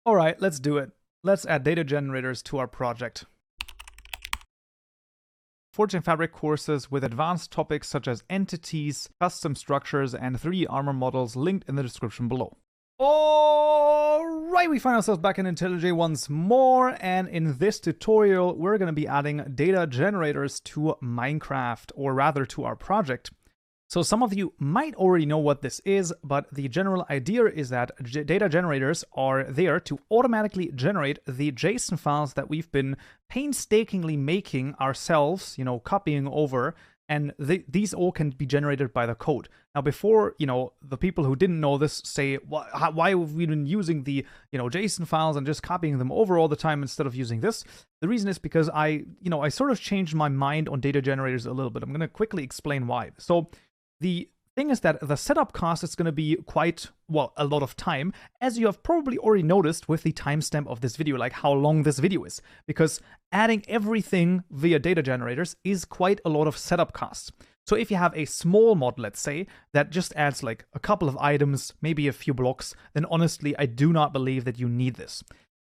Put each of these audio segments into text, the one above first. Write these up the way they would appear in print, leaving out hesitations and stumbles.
All right, let's do it. Let's add data generators to our project. Forging Fabric courses with advanced topics such as entities, custom structures, and 3D armor models linked in the description below. Alright, we find ourselves back in IntelliJ once more, and in this tutorial we're going to be adding data generators to Minecraft, or rather to our project. So some of you might already know what this is, but the general idea is that data generators are there to automatically generate the JSON files that we've been painstakingly making ourselves, copying over, and these all can be generated by the code. Now, before, the people who didn't know this say, why have we been using the, JSON files and just copying them over all the time instead of using this? The reason is because I sort of changed my mind on data generators a little bit. I'm going to quickly explain why. So the thing is that the setup cost is going to be quite, a lot of time, as you have probably already noticed with the timestamp of this video, like how long this video is, because adding everything via data generators is quite a lot of setup costs. So if you have a small mod, let's say, that just adds like a couple of items, maybe a few blocks, then honestly, I do not believe that you need this.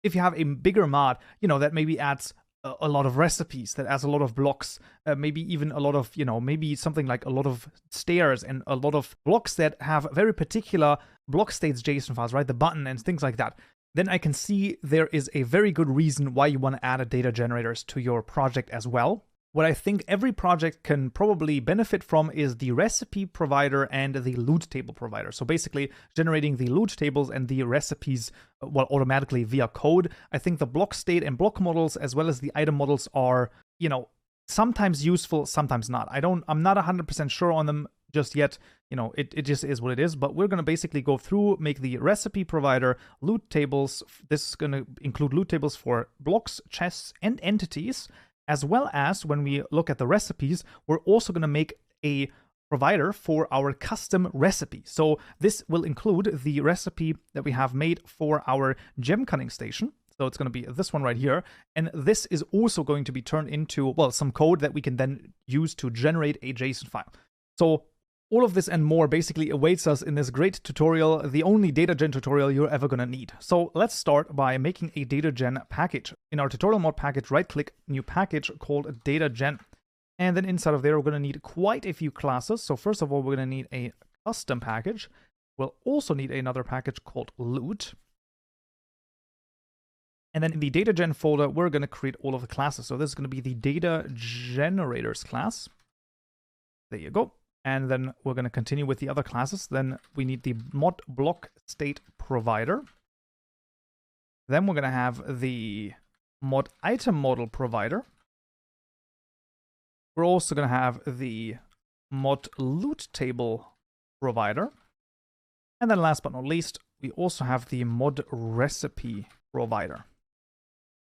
If you have a bigger mod, that maybe adds a lot of recipes, that adds a lot of blocks, maybe even a lot of, maybe something like a lot of stairs and a lot of blocks that have very particular Blockstates JSON files, right? The button and things like that. Then I can see there is a very good reason why you want to add a data generators to your project as well. What I think every project can probably benefit from is the recipe provider and the loot table provider. So basically generating the loot tables and the recipes automatically via code. I think the block state and block models as well as the item models are, sometimes useful, sometimes not. I'm not 100% sure on them just yet. It just is what it is, but we're going to basically go through, make the recipe provider loot tables. This is going to include loot tables for blocks, chests, and entities. As well as when we look at the recipes, we're also going to make a provider for our custom recipe. So this will include the recipe that we have made for our gem cutting station. So it's going to be this one right here. And this is also going to be turned into, some code that we can then use to generate a JSON file. So all of this and more basically awaits us in this great tutorial, the only data gen tutorial you're ever going to need. So let's start by making a data gen package. In our tutorial mod package, right-click, new package called data gen. And then inside of there, we're going to need quite a few classes. So first of all, we're going to need a custom package. We'll also need another package called loot. And then in the data gen folder, we're going to create all of the classes. So this is going to be the data generators class. There you go. And then we're going to continue with the other classes. Then we need the ModLootTableProvider. Then we're going to have the ModItemModelProvider. We're also going to have the ModLootTableProvider. And then last but not least, we also have the ModRecipeProvider.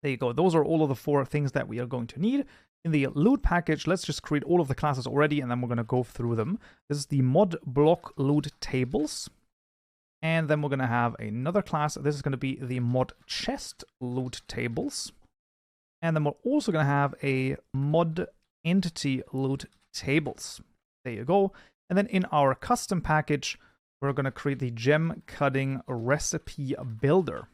There you go. Those are all of the 4 things that we are going to need. In the loot package, let's just create all of the classes already, and then we're going to go through them. This is the ModBlockLootTables. And then we're going to have another class. This is going to be the ModChestLootTables. And then we're also going to have a ModEntityLootTables. There you go. And then in our custom package, we're going to create the Gem Cutting Recipe Builder.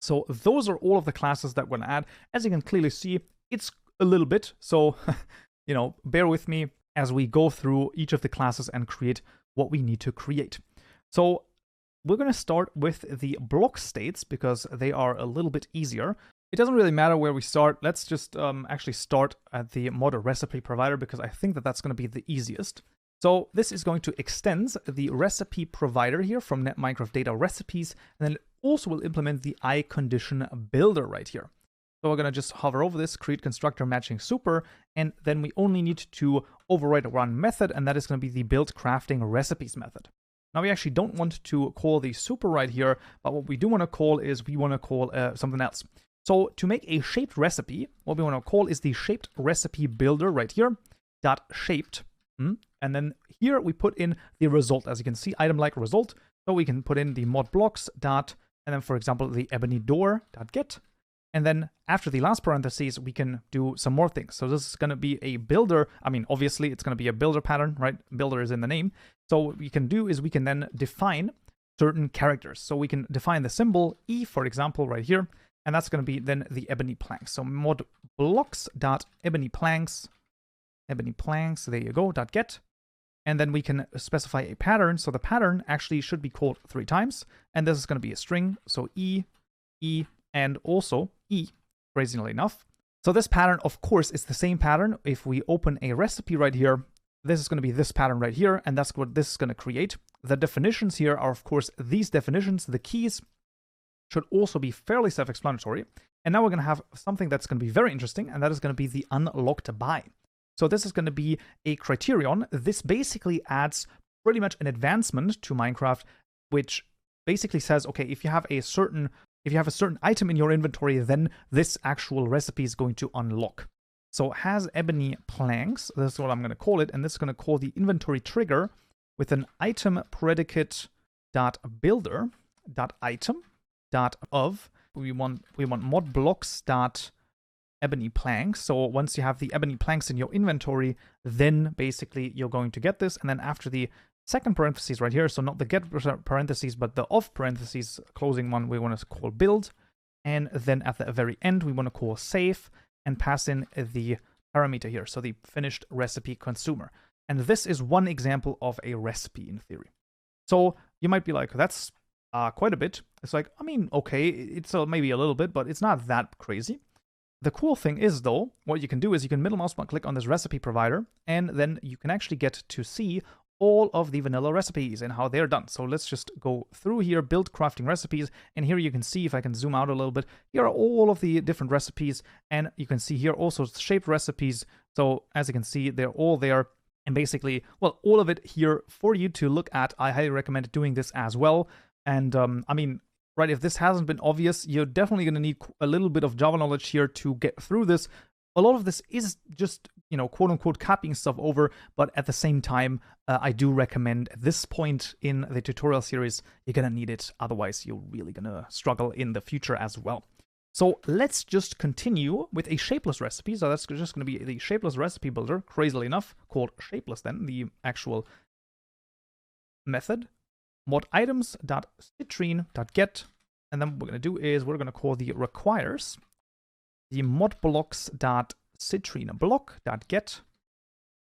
So those are all of the classes that we're going to add. As you can clearly see, it's a little bit, so bear with me as we go through each of the classes and create what we need to create. So we're going to start with the block states because they are a little bit easier. It doesn't really matter where we start. Let's just actually start at the mod recipe provider because I think that that's going to be the easiest. So this is going to extend the recipe provider here from NetMinecraft Data Recipes, and then it also will implement the iCondition builder right here. So we're going to just hover over this, create constructor matching super, and then we only need to override a run method, and that is going to be the build crafting recipes method. Now we actually don't want to call the super right here, but what we do want to call is we want to call something else. So to make a shaped recipe, what we want to call is the shaped recipe builder right here, dot shaped. And then here we put in the result, as you can see, item like result. So we can put in the mod blocks dot, and then for example, the ebony door dot get. And then after the last parentheses, we can do some more things. So this is going to be a builder. I mean, obviously it's going to be a builder pattern, right? Builder is in the name. So what we can do is we can then define certain characters. So we can define the symbol E, for example, right here, and that's going to be then the ebony planks. So mod blocks.ebonyplanks, ebony planks, there you go, .get. And then we can specify a pattern. So the pattern actually should be called 3 times. And this is going to be a string. So E, E, and also E, crazily enough. So this pattern, of course, is the same pattern. If we open a recipe right here, this is going to be this pattern right here. And that's what this is going to create. The definitions here are, of course, these definitions. The keys should also be fairly self-explanatory. And now we're going to have something that's going to be very interesting. And that is going to be the unlocked by. So this is going to be a criterion. This basically adds pretty much an advancement to Minecraft, which basically says, okay, if you have a certain item in your inventory, then this actual recipe is going to unlock. So has ebony planks, this is what I'm going to call it, and this is going to call the inventory trigger with an item predicate dot builder dot item dot of. We want mod blocks dot ebony planks. So once you have the ebony planks in your inventory, then basically you're going to get this. And then after the second parentheses right here, so not the get parentheses, but the of parentheses closing one, we want to call build. And then at the very end, we want to call save and pass in the parameter here. So the finished recipe consumer. And this is one example of a recipe in theory. So you might be like, that's quite a bit. It's like, I mean, okay, it's maybe a little bit, but it's not that crazy. The cool thing is, though, what you can do is you can middle mouse button click on this recipe provider, and then you can actually get to see all of the vanilla recipes and how they're done. So let's just go through here, build crafting recipes, and here you can see, if I can zoom out a little bit, here are all of the different recipes, and you can see here also shaped recipes. So as you can see, they're all there, and basically, well, all of it here for you to look at. I highly recommend doing this as well. And I mean, right, if this hasn't been obvious, you're definitely going to need a little bit of Java knowledge here to get through this. A lot of this is just, you know, quote unquote copying stuff over, but at the same time, I do recommend at this point in the tutorial series, you're going to need it. Otherwise, you're really going to struggle in the future as well. So let's just continue with a shapeless recipe. So that's just going to be the shapeless recipe builder, crazily enough, called shapeless then, the actual method. Mod items.citrine.get, and then what we're going to do is we're going to call the requires the modblocks.citrineblock.get,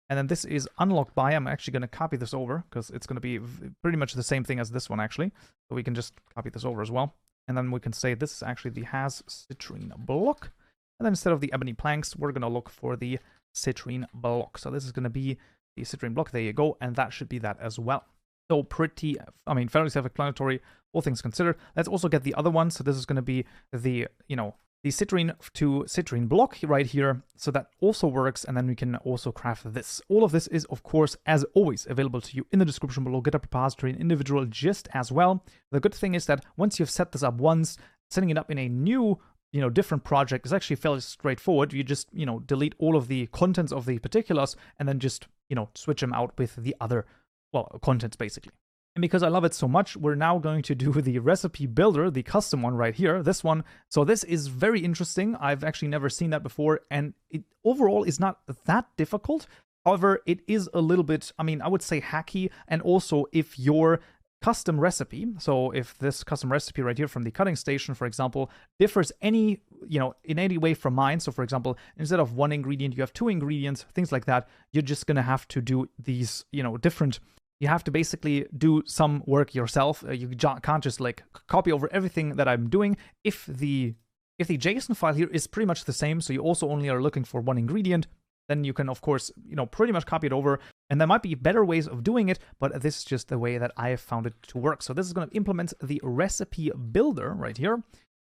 and then this is unlocked by. I'm actually going to copy this over because it's going to be pretty much the same thing as this one actually, so we can just copy this over as well, and then we can say this is actually the has citrine block, and then instead of the ebony planks, we're going to look for the citrine block. So this is going to be the citrine block. There you go, and that should be that as well. So pretty, I mean, fairly self-explanatory, all things considered. Let's also get the other one. So this is going to be the, you know, the citrine to citrine block right here. So that also works. And then we can also craft this. All of this is, of course, as always, available to you in the description below. GitHub repository and individual gist as well. The good thing is that once you've set this up once, setting it up in a new, you know, different project is actually fairly straightforward. You just, you know, delete all of the contents of the particulars and then just, you know, switch them out with the other, well, contents basically. And because I love it so much, we're now going to do the recipe builder, the custom one right here, this one. So this is very interesting. I've actually never seen that before, and it overall is not that difficult. However, it is a little bit, I mean, I would say hacky, and also if your custom recipe, so if this custom recipe right here from the cutting station, for example, differs any, you know, in any way from mine. So for example, instead of 1 ingredient, you have 2 ingredients, things like that. You're just going to have to do these, you know, different. You have to basically do some work yourself. You can't just like copy over everything that I'm doing. If the JSON file here is pretty much the same, so you also only are looking for 1 ingredient, then you can, of course, you know, pretty much copy it over. And there might be better ways of doing it, but this is just the way that I have found it to work. So this is going to implement the recipe builder right here.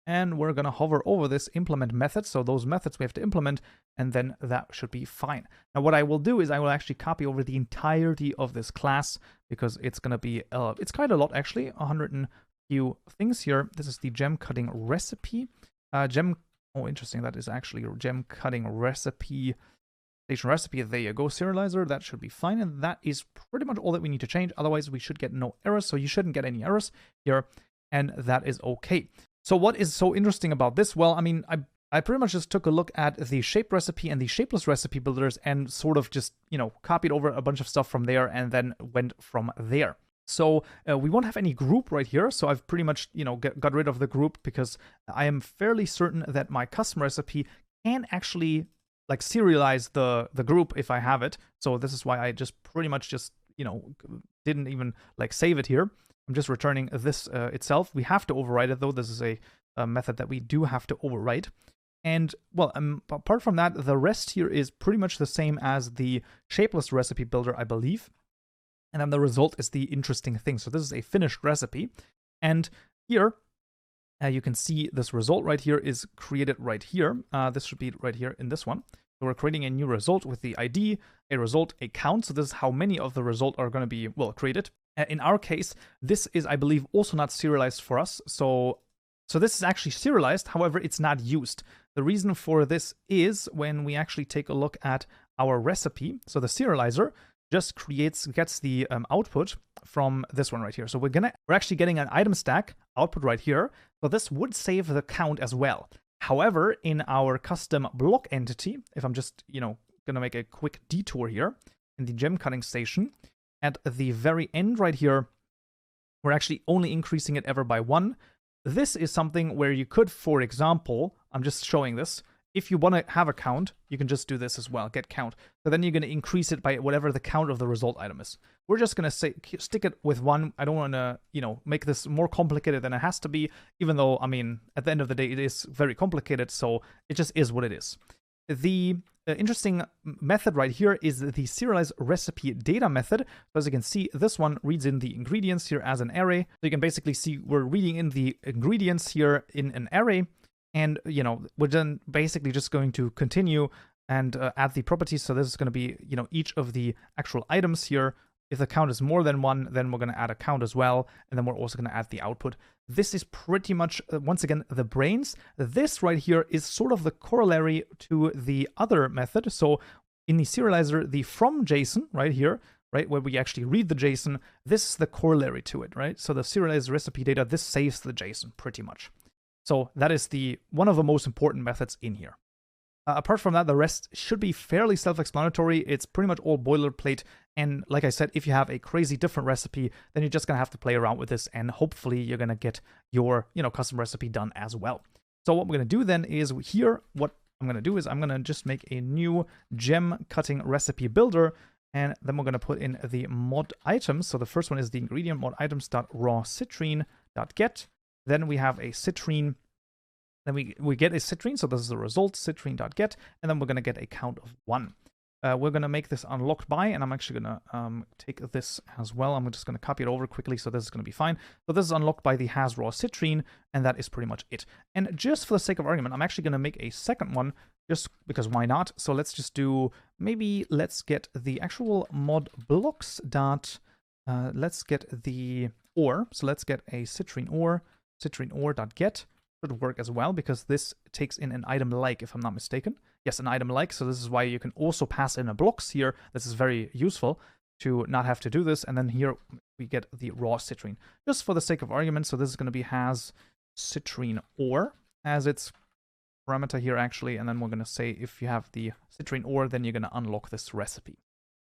And we're going to hover over this implement method. So those methods we have to implement, and then that should be fine. Now, what I will do is I will actually copy over the entirety of this class because it's going to be, it's quite a lot actually, 100 and few things here. This is the gem cutting recipe. Oh, interesting. That is actually a gem cutting recipe. Station recipe. There you go. Serializer. That should be fine. And that is pretty much all that we need to change. Otherwise, we should get no errors. So you shouldn't get any errors here. And that is okay. So what is so interesting about this? Well, I mean, I pretty much just took a look at the shape recipe and the shapeless recipe builders and sort of just, you know, copied over a bunch of stuff from there and then went from there. So we won't have any group right here. So I've pretty much, got rid of the group because I am fairly certain that my custom recipe can actually like serialize the group if I have it. So this is why I just pretty much just, didn't even like save it here. I'm just returning this itself. We have to override it though. This is a method that we do have to overwrite. And well, apart from that, the rest here is pretty much the same as the shapeless recipe builder, I believe. And then the result is the interesting thing. So this is a finished recipe. And here, you can see this result right here is created right here. This should be right here in this one. So we're creating a new result with the ID, a result, a count. So this is how many of the result are going to be, well, created. In our case, this is, I believe, also not serialized for us. So this is actually serialized. However, it's not used. The reason for this is when we actually take a look at our recipe. So the serializer just gets the output from this one right here. So we're actually getting an item stack output right here. So this would save the count as well. However, in our custom block entity, if I'm just, gonna make a quick detour here in the gem cutting station, at the very end right here, we're actually only increasing it ever by 1. This is something where you could, for example, I'm just showing this. If you want to have a count, you can just do this as well, get count. So then you're going to increase it by whatever the count of the result item is. We're just going to stick it with 1. I don't want to, make this more complicated than it has to be, even though, I mean, at the end of the day, it is very complicated. So it just is what it is. The interesting method right here is the serialize recipe data method. So as you can see, this one reads in the ingredients here as an array. So you can basically see we're reading in the ingredients here in an array. And, we're then basically just going to continue and add the properties. So this is going to be, each of the actual items here. If the count is more than 1, then we're going to add a count as well. And then we're also going to add the output. This is pretty much, once again, the brains. This right here is sort of the corollary to the other method. So in the serializer, the from JSON right here, right, where we actually read the JSON, this is the corollary to it, right? So the serialized recipe data, this saves the JSON pretty much. So that is one of the most important methods in here. Apart from that, the rest should be fairly self-explanatory. It's pretty much all boilerplate. And like I said, if you have a crazy different recipe, then you're just going to have to play around with this. And hopefully you're going to get your custom recipe done as well. So what we're going to do then is here, what I'm going to do is I'm going to just make a new gem cutting recipe builder. And then we're going to put in the mod items. So the first one is the ingredient mod items.rawcitrine.get. Then we have a citrine. Then we get a citrine, so this is the result, citrine.get, and then we're going to get a count of 1. We're going to make this unlocked by, and I'm actually going to take this as well. I'm just going to copy it over quickly, so this is going to be fine. So this is unlocked by the has raw citrine, and that is pretty much it. And just for the sake of argument, I'm actually going to make a second one, just because why not? So let's just do, maybe let's get the actual mod blocks dot, let's get the ore. So let's get a citrine ore ore.get. Should work as well, because this takes in an item like, if I'm not mistaken. Yes, an item like. So this is why you can also pass in a blocks here. This is very useful to not have to do this. And then here we get the raw citrine, just for the sake of argument. So this is going to be has citrine ore as its parameter here actually. And then we're going to say if you have the citrine ore, then you're going to unlock this recipe.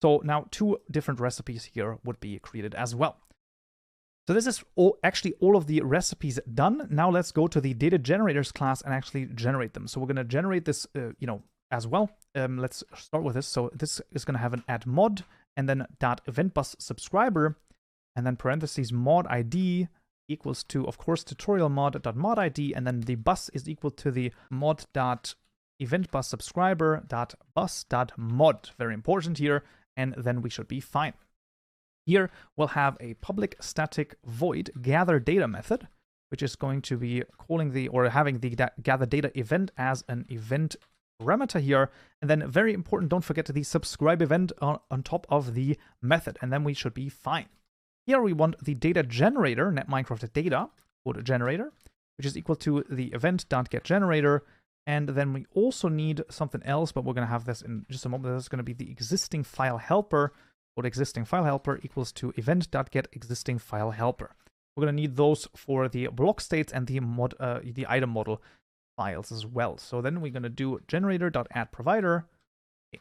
So now 2 different recipes here would be created as well. So this is actually all of the recipes done. Now let's go to the data generators class and actually generate them. So we're going to generate this, as well. Let's start with this. So this is going to have an add mod and then .eventBus subscriber and then parentheses mod ID equals to, of course, tutorial mod.mod ID, and then the bus is equal to the mod.eventBus subscriber.bus.mod. Very important here, and then we should be fine. Here we'll have a public static void gather data method, which is going to be calling having the gather data event as an event parameter here. And then very important, don't forget the subscribe event on top of the method, and then we should be fine. Here we want the data generator, netminecraft data generator, which is equal to the event.getGenerator. And then we also need something else, but we're going to have this in just a moment. This is going to be the existing file helper. Existing file helper equals to event.getExisting file helper. We're going to need those for the block states and the item model files as well. So then we're going to do generator.addProvider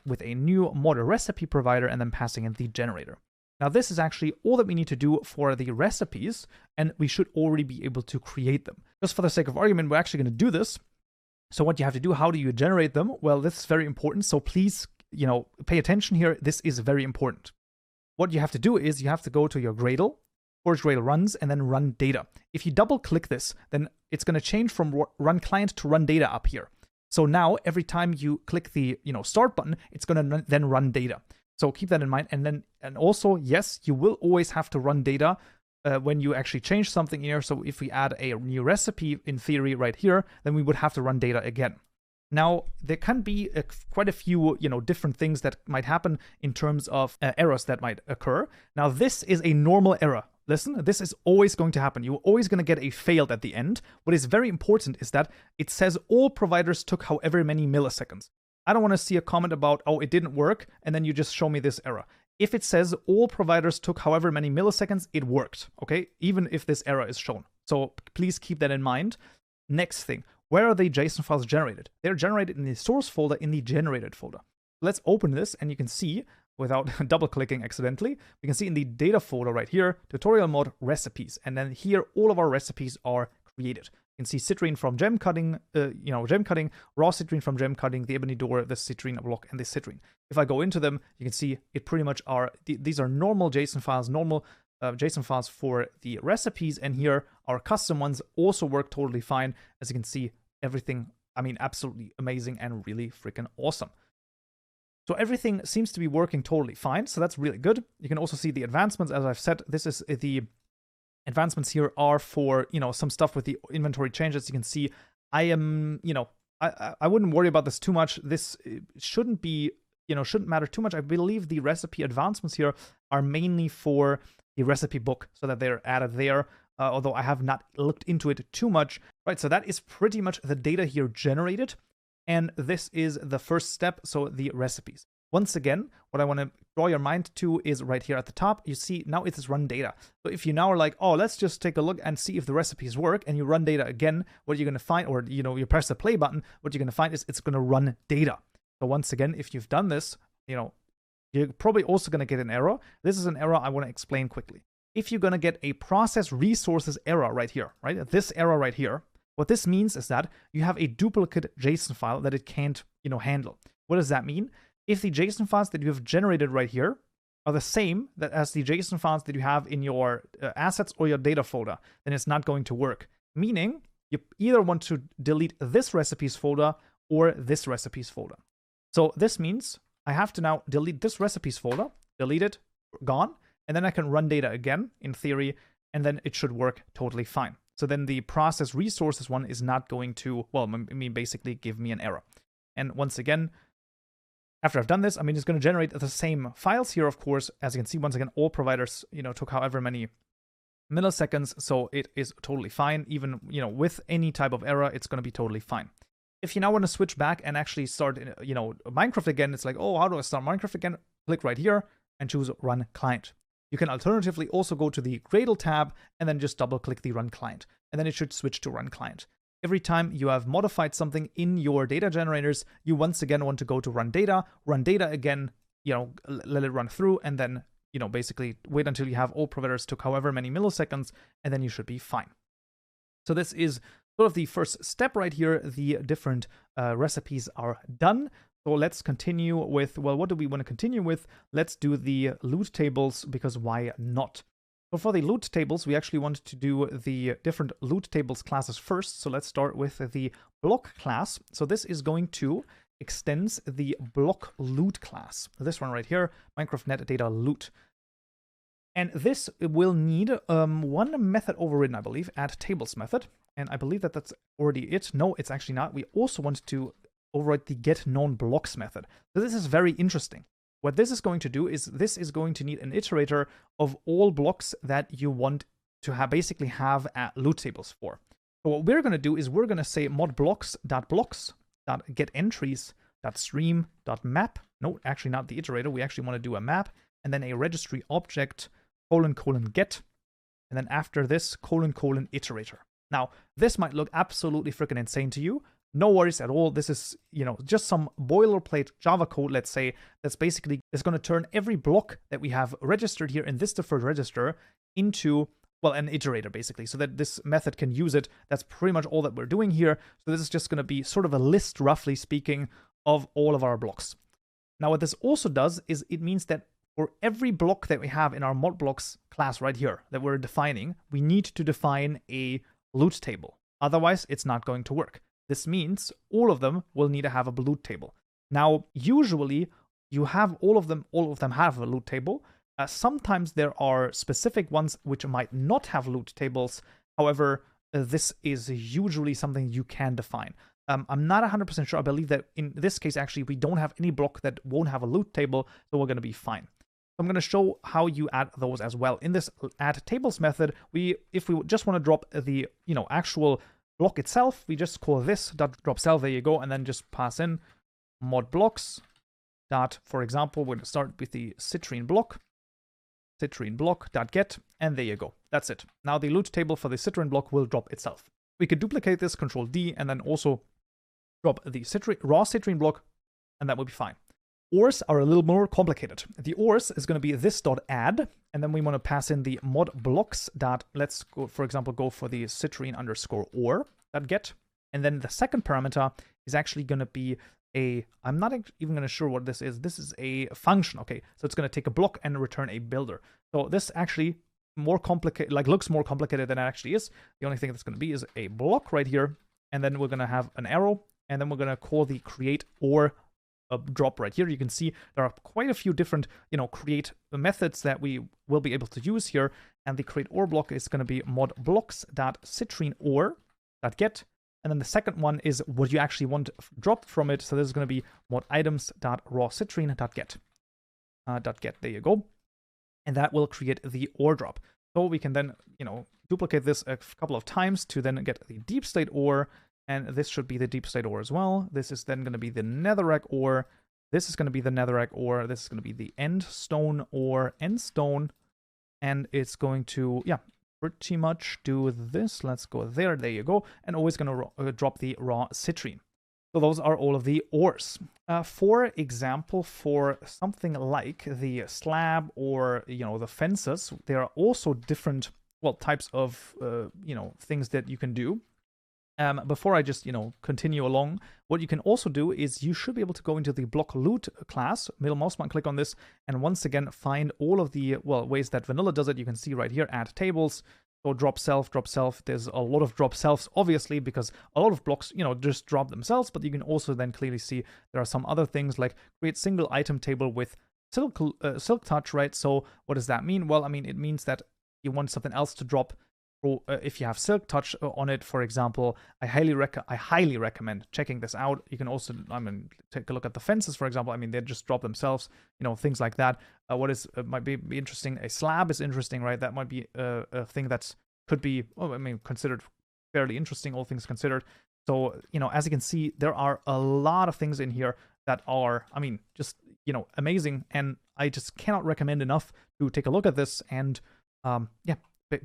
with a new mod recipe provider and then passing in the generator. Now, this is actually all that we need to do for the recipes, and we should already be able to create them. Just for the sake of argument, we're actually going to do this. So what you have to do, how do you generate them? Well, this is very important. So please, pay attention here. This is very important. What you have to do is you have to go to your Gradle, forge Gradle runs, and then run data. If you double click this, then it's going to change from run client to run data up here. So now every time you click the start button, it's going to then run data. So keep that in mind. And also, yes, you will always have to run data when you actually change something here. So if we add a new recipe in theory right here, then we would have to run data again. Now, there can be quite a few, different things that might happen in terms of errors that might occur. Now, this is a normal error. Listen, this is always going to happen. You're always going to get a failed at the end. What is very important is that it says all providers took however many milliseconds. I don't want to see a comment about, oh, it didn't work, and then you just show me this error. If it says all providers took however many milliseconds, it worked, okay? Even if this error is shown. So please keep that in mind. Next thing, where are the JSON files generated? They're generated in the source folder in the generated folder. Let's open this, and you can see, without double-clicking accidentally, we can see in the data folder right here, tutorial mod recipes. And then here, all of our recipes are created. You can see citrine from gem cutting, raw citrine from gem cutting, the ebony door, the citrine block, and the citrine. If I go into them, you can see it pretty much are, these are normal JSON files, JSON files for the recipes, and here our custom ones also work totally fine. As you can see, everything, absolutely amazing and really freaking awesome. So everything seems to be working totally fine, so that's really good. You can also see the advancements, as I've said. This is the advancements here are for, some stuff with the inventory changes. You can see I am, I wouldn't worry about this too much. This shouldn't be, shouldn't matter too much. I believe the recipe advancements here are mainly for the recipe book so that they're added there, although I have not looked into it too much. Right, so that is pretty much the data here generated. And this is the first step, so the recipes. Once again, what I want to draw your mind to is right here at the top. You see now it is run data. So if you now are like, oh, let's just take a look and see if the recipes work, and you run data again, what you're going to find, or you press the play button, what you're going to find is it's going to run data. So once again, if you've done this, you're probably also going to get an error. This is an error I want to explain quickly. If you're going to get a process resources error right here, right, this error right here, what this means is that you have a duplicate JSON file that it can't, handle. What does that mean? If the JSON files that you have generated right here are the same as the JSON files that you have in your assets or your data folder, then it's not going to work. Meaning, you either want to delete this recipes folder or this recipes folder. So this means I have to now delete this recipes folder, delete it, gone, and then I can run data again, in theory, and then it should work totally fine. So then the process resources one is not going to, basically give me an error. And once again, after I've done this, it's going to generate the same files here, of course. As you can see, once again, all providers, took however many milliseconds, so it is totally fine. Even, with any type of error, it's going to be totally fine. If you now want to switch back and actually start, Minecraft again, it's like, oh, how do I start Minecraft again? Click right here and choose Run Client. You can alternatively also go to the Gradle tab and then just double click the Run Client, and then it should switch to Run Client. Every time you have modified something in your data generators, you once again want to go to run data again, let it run through, and then, basically wait until you have all providers took however many milliseconds, and then you should be fine. So this is sort of the first step right here. The different recipes are done. So let's continue with, well, what do we want to continue with? Let's do the loot tables, because why not? So for the loot tables, we actually want to do the different loot tables classes first. So let's start with the block class. So this is going to extend the block loot class. This one right here, Minecraft metadata loot. And this will need one method overridden, I believe, add tables method. And I believe that that's already it. No, it's actually not. We also want to override the get known blocks method. So this is very interesting. What this is going to do is this is going to need an iterator of all blocks that you want to basically have loot tables for. So what we're going to do is we're going to say modblocks.blocks.getEntries.stream.map. No, actually not the iterator. We actually want to do a map, and then a registry object ::get, and then after this : iterator. Now, this might look absolutely freaking insane to you, No worries at all. This is, just some boilerplate Java code, let's say, that's basically is going to turn every block that we have registered here in this deferred register into, well, an iterator, basically, so that this method can use it. That's pretty much all that we're doing here. So this is just going to be sort of a list, roughly speaking, of all of our blocks. Now, what this also does is it means that for every block that we have in our ModBlocks class right here that we're defining, we need to define a loot table. Otherwise, it's not going to work. This means all of them will need to have a loot table. Now, usually you have all of them have a loot table. Sometimes there are specific ones which might not have loot tables. However, this is usually something you can define. I'm not 100% sure. I believe that in this case, actually, we don't have any block that won't have a loot table, so we're going to be fine. So I'm going to show how you add those as well. In this add tables method, if we just want to drop the actual block itself, we just call this .dropSelf, there you go, and then just pass in modblocks dot, for example, we're going to start with the citrine block dot get, and there you go. That's it. Now the loot table for the citrine block will drop itself. We could duplicate this, Control D, and then also drop the raw citrine block, and that will be fine. ORs are a little more complicated. The ORs is going to be this.add, and then we want to pass in the modblocks dot, let's go, for example, go for the citrine underscore or dot get. And then the second parameter is actually going to be I'm not even going to sure what this is. This is a function. Okay, so it's going to take a block and return a builder. So this actually more complicated, looks more complicated than it actually is. The only thing that's going to be is a block right here, and then we're going to have an arrow, and then we're going to call the create or drop right here. You can see there are quite a few different, create methods that we will be able to use here, and the create or block is going to be modblocks.citrineor.get, and then the second one is what you actually want dropped from it. So this is going to be moditems.rawcitrine.get. .get, there you go, and that will create the or drop. So we can then, duplicate this a couple of times to then get the deep state or. And this should be the deep state ore as well. This is then going to be the netherrack ore. This is going to be the netherrack ore. This is going to be the end stone ore, end stone. And it's going to, pretty much do this. Let's go there. There you go. And always going to drop the raw citrine. So those are all of the ores. For example, for something like the slab or, the fences, there are also different, types of, things that you can do. Before I just, continue along, what you can also do is you should be able to go into the block loot class, middle mouse button, click on this, and once again, find all of the, ways that vanilla does it. You can see right here, add tables. So drop self. There's a lot of drop selves, obviously, because a lot of blocks, just drop themselves, but you can also then clearly see there are some other things like create single item table with silk touch, right? So what does that mean? Well, I mean, it means that you want something else to drop. If you have silk touch on it, for example, I highly recommend checking this out. You can also, take a look at the fences, for example. They just drop themselves, things like that. Might be interesting. A slab is interesting, right? That might be a thing that could be, considered fairly interesting, all things considered. So, as you can see, there are a lot of things in here that are, just, amazing. And I just cannot recommend enough to take a look at this. And,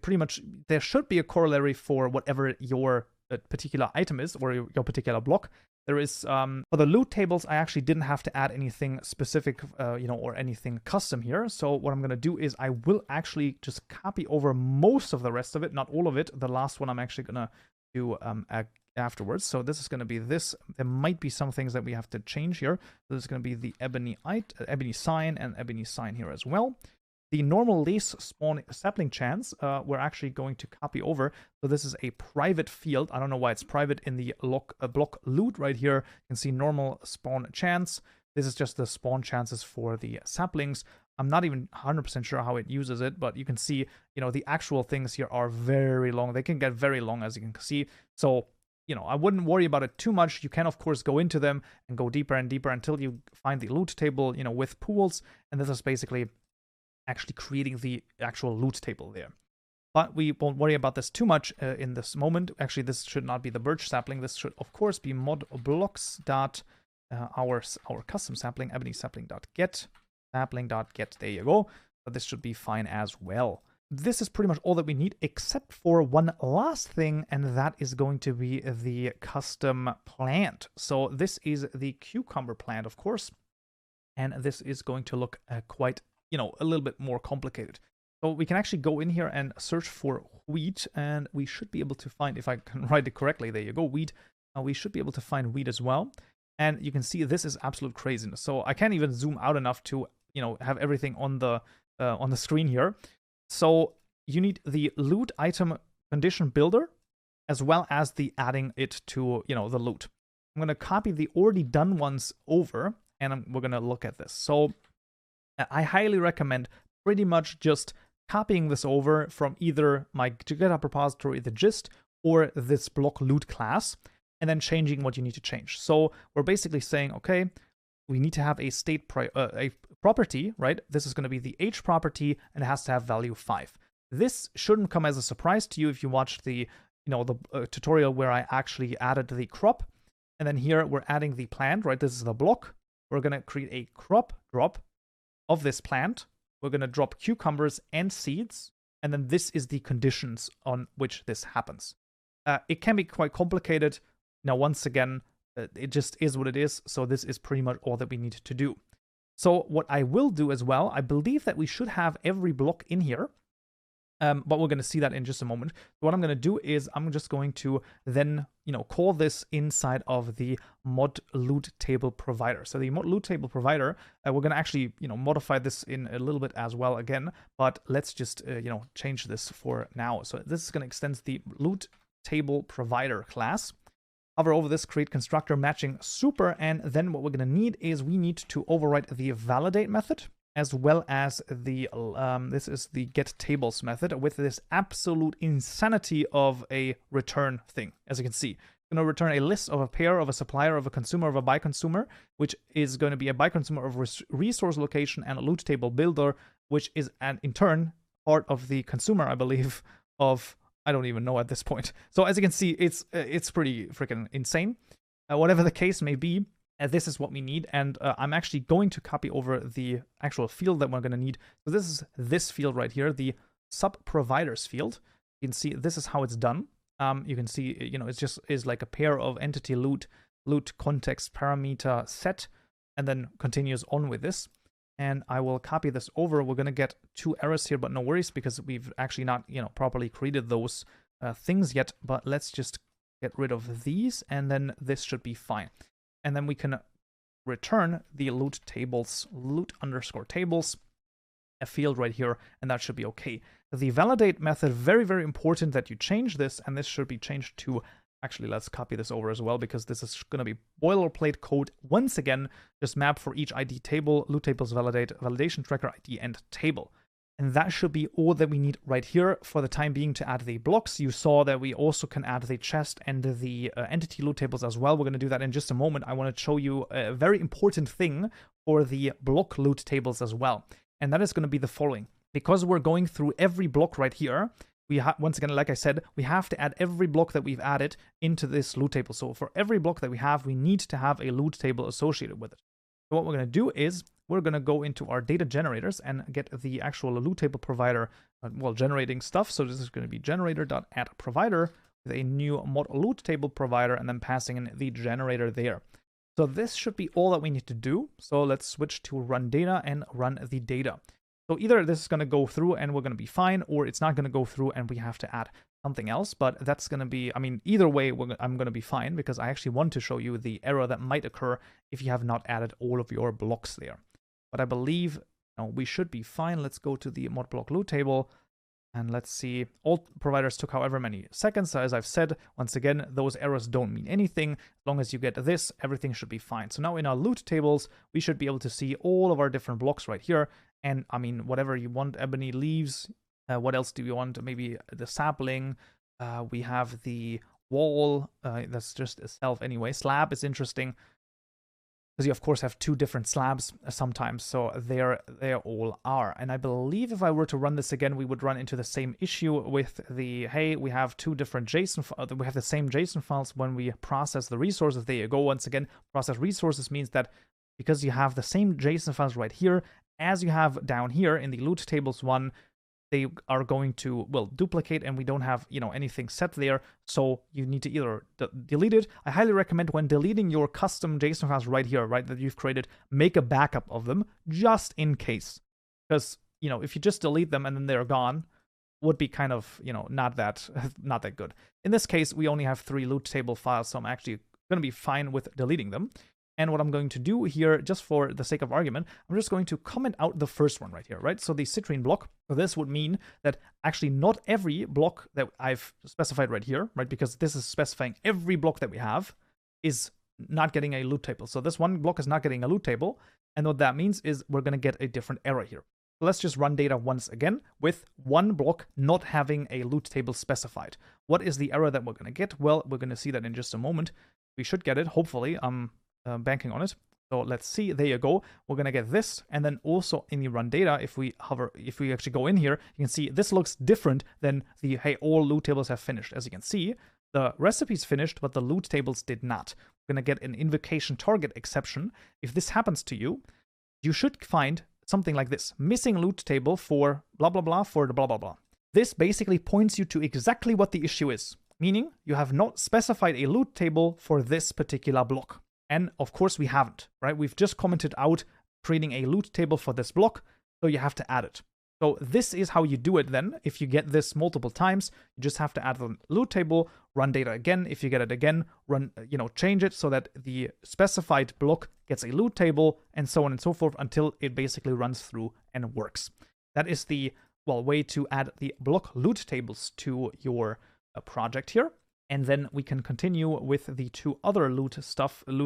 pretty much there should be a corollary for whatever your particular item is or your particular block. There is, for the loot tables, I actually didn't have to add anything specific, or anything custom here. So what I'm going to do is I will actually just copy over most of the rest of it, not all of it. The last one I'm actually going to do afterwards. So this is going to be this. There might be some things that we have to change here. So this is going to be the ebony sign and ebony sign here as well. The normal lace spawn sapling chance, we're actually going to copy over. So this is a private field. I don't know why it's private in the block loot right here. You can see normal spawn chance. This is just the spawn chances for the saplings. I'm not even 100% sure how it uses it, but you can see, the actual things here are very long. They can get very long, as you can see. So, I wouldn't worry about it too much. You can, of course, go into them and go deeper and deeper until you find the loot table, with pools. And this is basically actually creating the actual loot table there. But we won't worry about this too much in this moment. Actually, this should not be the birch sapling. This should, of course, be modblocks dot our custom sapling, ebony sapling.get, sapling.get. There you go. So this should be fine as well. this is pretty much all that we need, except for one last thing, and that is going to be the custom plant. So this is the cucumber plant, of course, and this is going to look quite, a little bit more complicated. So we can actually go in here and search for wheat, and we should be able to find, if I can write it correctly, there you go, wheat. We should be able to find wheat as well. And you can see this is absolute craziness. So I can't even zoom out enough to, have everything on the screen here. So you need the loot item condition builder, as well as the adding it to, the loot. I'm going to copy the already done ones over, and we're going to look at this. So I highly recommend pretty much just copying this over from either my GitHub repository, the gist, or this block loot class, and then changing what you need to change. So we're basically saying, okay, we need to have a a property, right? This is going to be the H property, and it has to have value 5. This shouldn't come as a surprise to you if you watched the, tutorial where I actually added the crop. And then here we're adding the plant, right? This is the block. We're going to create a crop drop of this plant. We're going to drop cucumbers and seeds. And then this is the conditions on which this happens. It can be quite complicated. Now, once again, it just is what it is. So this is pretty much all that we need to do. So what I will do as well, I believe that we should have every block in here. But we're going to see that in just a moment. What I'm going to do is I'm just going to then, call this inside of the ModLootTableProvider. So the ModLootTableProvider, we're going to actually, modify this in a little bit as well again. But let's just, change this for now. So this is going to extend the LootTableProvider class. Hover over this, create constructor matching super, and then what we're going to need is we need to overwrite the validate method, as well as the this is the get tables method with this absolute insanity of a return thing. As you can see, it's going to return a list of a pair, of a supplier, of a consumer, of a buy consumer, which is going to be a buy consumer of resource location and a loot table builder, which is in turn part of the consumer, I believe, of I don't even know at this point. So as you can see, it's pretty freaking insane. Whatever the case may be, this is what we need. And I'm actually going to copy over the actual field that we're going to need. So this is this field right here, the sub providers field. You can see this is how it's done. You can see, it just is like a pair of entity loot context parameter set, and then continues on with this. And I will copy this over. We're going to get 2 errors here, but no worries, because we've actually not, properly created those things yet. But let's just get rid of these, and then this should be fine. And then we can return the loot underscore tables, a field right here, and that should be okay. The validate method, very, very important that you change this, and this should be changed to, actually, let's copy this over as well, because this is going to be boilerplate code. Once again, just map for each ID table, loot tables validate, validation tracker ID, and table. And that should be all that we need right here for the time being to add the blocks. You saw that we also can add the chest and the entity loot tables as well. We're going to do that in just a moment. I want to show you a very important thing for the block loot tables as well. And that is going to be the following. Because we're going through every block right here, once again, like I said, we have to add every block that we've added into this loot table. So for every block that we have, we need to have a loot table associated with it. So what we're going to do is we're going to go into our data generators and get the actual loot table provider, generating stuff. So this is going to be generator.addProvider with a new ModLootTableProvider, and then passing in the generator there. So this should be all that we need to do. So let's switch to run data and run the data. So either this is going to go through and we're going to be fine, or it's not going to go through and we have to add something else. But that's going to be, either way, I'm going to be fine, because I actually want to show you the error that might occur if you have not added all of your blocks there. But I believe we should be fine. Let's go to the ModBlock loot table, and let's see. All providers took however many seconds. So as I've said, once again, those errors don't mean anything. As long as you get this, everything should be fine. So now in our loot tables, we should be able to see all of our different blocks right here. And whatever you want, ebony leaves. What else do we want? Maybe the sapling. We have the wall. That's just a self anyway. Slab is interesting, because you of course have 2 different slabs sometimes. So there all are. And I believe if I were to run this again, we would run into the same issue with the, hey, we have 2 different JSON, we have the same JSON files when we process the resources. There you go. Once again, process resources means that because you have the same JSON files right here as you have down here in the loot tables one, they are going to, well, duplicate, and we don't have, you know, anything set there. So you need to either delete it. I highly recommend when deleting your custom JSON files right here, right, that you've created, make a backup of them just in case. Because, you know, if you just delete them and then they're gone, would be kind of, you know, not that good. In this case, we only have 3 loot table files, so I'm actually going to be fine with deleting them. And what I'm going to do here, just for the sake of argument, I'm just going to comment out the first one right here, right? So the citrine block. So this would mean that actually not every block that I've specified right here, right? Because this is specifying every block that we have is not getting a loot table. So this one block is not getting a loot table. And what that means is we're going to get a different error here. So let's just run data once again with one block not having a loot table specified. What is the error that we're going to get? Well, we're going to see that in just a moment. We should get it, hopefully. Banking on it. So let's see. There you go. We're gonna get this, and then also in the run data, if we actually go in here, you can see this looks different than the hey, all loot tables have finished. As you can see, the recipes finished, but the loot tables did not. We're gonna get an invocation target exception. If this happens to you, you should find something like this: missing loot table for blah blah blah for the blah blah blah. This basically points you to exactly what the issue is, meaning you have not specified a loot table for this particular block. And of course we haven't, right? We've just commented out creating a loot table for this block, so you have to add it. So this is how you do it then. If you get this multiple times, you just have to add the loot table, run data again. If you get it again, run, change it so that the specified block gets a loot table, and so on and so forth until it basically runs through and works. That is the, way to add the block loot tables to your project here. And then we can continue with the 2 other loot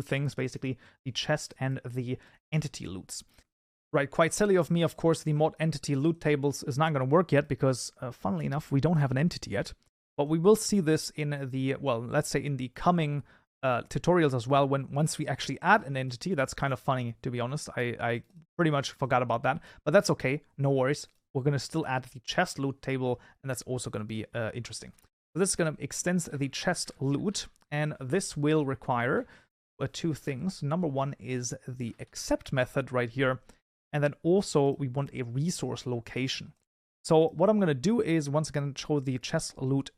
things, basically the chest and the entity loots. Right, quite silly of me, of course, the mod entity loot tables is not going to work yet because, funnily enough, we don't have an entity yet. But we will see this in the, let's say in the coming tutorials as well, once we actually add an entity. That's kind of funny, to be honest. I pretty much forgot about that, but that's okay, no worries. We're going to still add the chest loot table, and that's also going to be interesting. So this is going to extend the chest loot, and this will require 2 things. Number 1 is the accept method right here, and then also we want a resource location. So what I'm going to do is once again show the chest loot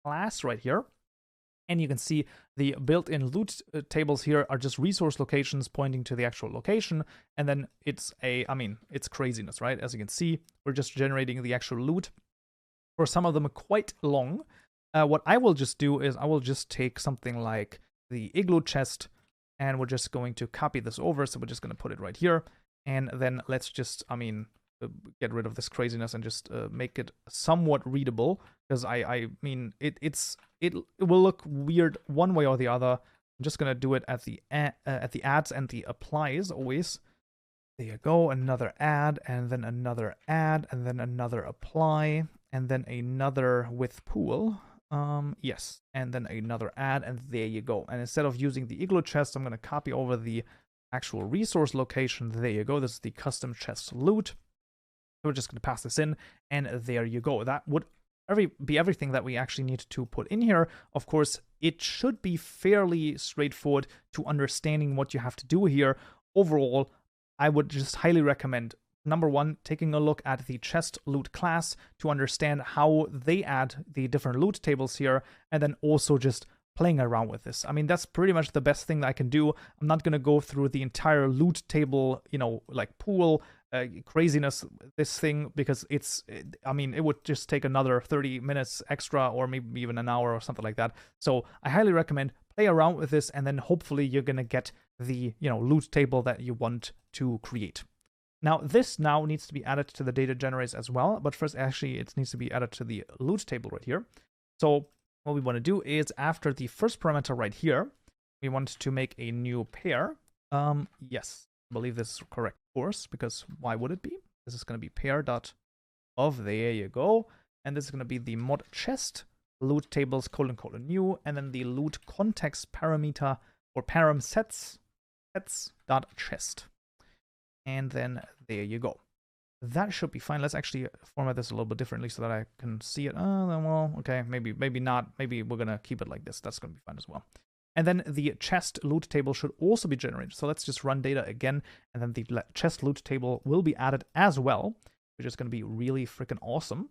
class right here, and you can see the built-in loot tables here are just resource locations pointing to the actual location, and then it's it's craziness, right? As you can see, we're just generating the actual loot. For some of them quite long. What I will just do is I will just take something like the igloo chest, and we're just going to copy this over. So we're just going to put it right here. And then let's just, get rid of this craziness and just make it somewhat readable. Because it will look weird one way or the other. I'm just going to do it at the adds and the applies always. There you go. Another add, and then another add, and then another apply, and then another with pool. Yes, and then another add, and there you go. And instead of using the igloo chest, I'm going to copy over the actual resource location. There you go. This is the custom chest loot. We're just going to pass this in, and there you go. That would be everything that we actually need to put in here. Of course, it should be fairly straightforward to understanding what you have to do here. Overall, I would just highly recommend, number 1, taking a look at the chest loot class to understand how they add the different loot tables here, and then also just playing around with this. That's pretty much the best thing that I can do. I'm not going to go through the entire loot table, pool craziness, this thing, because it would just take another 30 minutes extra, or maybe even an hour or something like that. So I highly recommend play around with this, and then hopefully you're going to get the, loot table that you want to create. Now, this now needs to be added to the data generators as well, but first, actually, it needs to be added to the loot table right here. So what we want to do is, after the first parameter right here, we want to make a new pair. Yes, I believe this is correct, of course, because why would it be? This is going to be pair.of, there you go. And this is going to be the mod chest, loot tables, : new, and then the loot context parameter, or param sets.chest. And then there you go. That should be fine. Let's actually format this a little bit differently so that I can see it. Well, okay, maybe not. Maybe we're going to keep it like this. That's going to be fine as well. And then the chest loot table should also be generated. So let's just run data again, and then the chest loot table will be added as well. which is going to be really freaking awesome.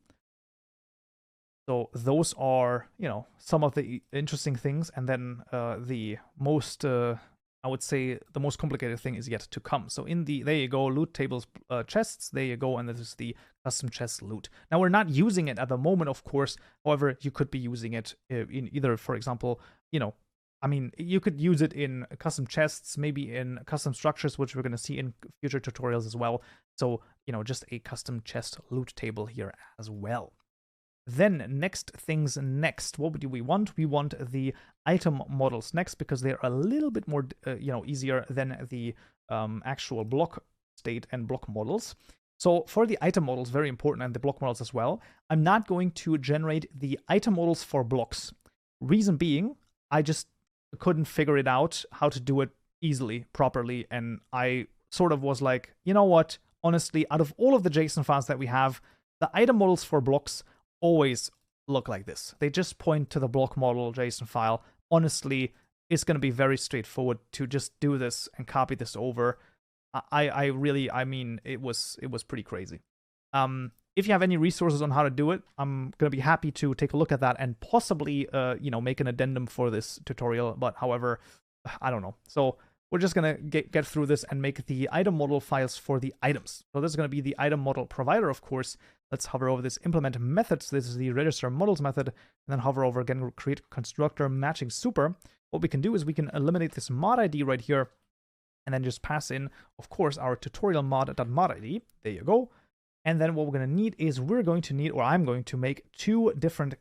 So those are, you know, some of the interesting things. And then the most, I would say, the most complicated thing is yet to come. So there you go, loot tables chests, there you go, and this is the custom chest loot. Now, we're not using it at the moment, of course. However, you could be using it in either, for example, you know, I mean, you could use it in custom chests, maybe in custom structures, which we're going to see in future tutorials as well. So, you know, just a custom chest loot table here as well. Then next things next, what do we want? We want the item models next, because they're a little bit more, you know, easier than the actual block state and block models. So for the item models, very important, and the block models as well, I'm not going to generate the item models for blocks. Reason being, I just couldn't figure it out how to do it easily, properly, and I sort of was like, you know what, honestly, out of all of the JSON files that we have, the item models for blocks always look like this. They just point to the block model JSON file. Honestly, it's going to be very straightforward to just do this and copy this over. I mean, it was pretty crazy. If you have any resources on how to do it, I'm going to be happy to take a look at that and possibly, you know, make an addendum for this tutorial. But however, I don't know. So we're just going to get through this and make the item model files for the items. So this is going to be the item model provider, of course. Let's hover over this implement methods. This is the register models method, and then hover over again, create constructor matching super. What we can do is we can eliminate this mod ID right here, and then just pass in, of course, our tutorial mod.mod ID. There you go. And then what we're going to need is I'm going to make two different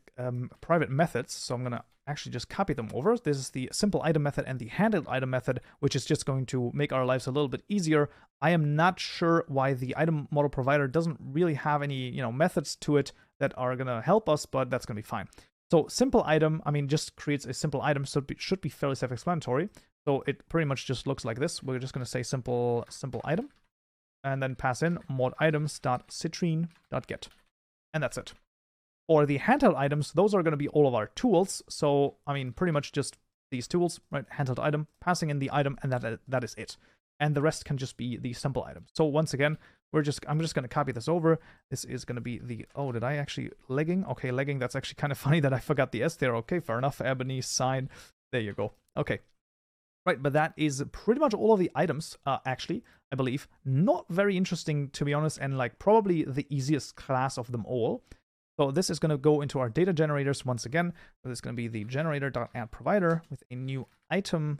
private methods. So I'm going to actually just copy them over. This is the simple item method and the handled item method, which is just going to make our lives a little bit easier. I am not sure why the item model provider doesn't really have any, you know, methods to it that are going to help us, but that's going to be fine. So simple item, I mean, just creates a simple item, so it should be fairly self-explanatory. So it pretty much just looks like this. We're just going to say simple item, and then pass in moditems.citrine.get, and that's it. For the handheld items, those are going to be all of our tools. So, I mean, pretty much just these tools, right? Handheld item, passing in the item, and that is it. And the rest can just be the simple items. So once again, I'm just going to copy this over. This is going to be the, oh, did I actually legging? Okay, legging, that's actually kind of funny that I forgot the S there. Okay, fair enough. Ebony, sign, there you go. Okay. Right, but that is pretty much all of the items, actually, I believe. Not very interesting, to be honest, and like probably the easiest class of them all. So this is going to go into our data generators once again. So this is going to be the generator.addProvider with a new item,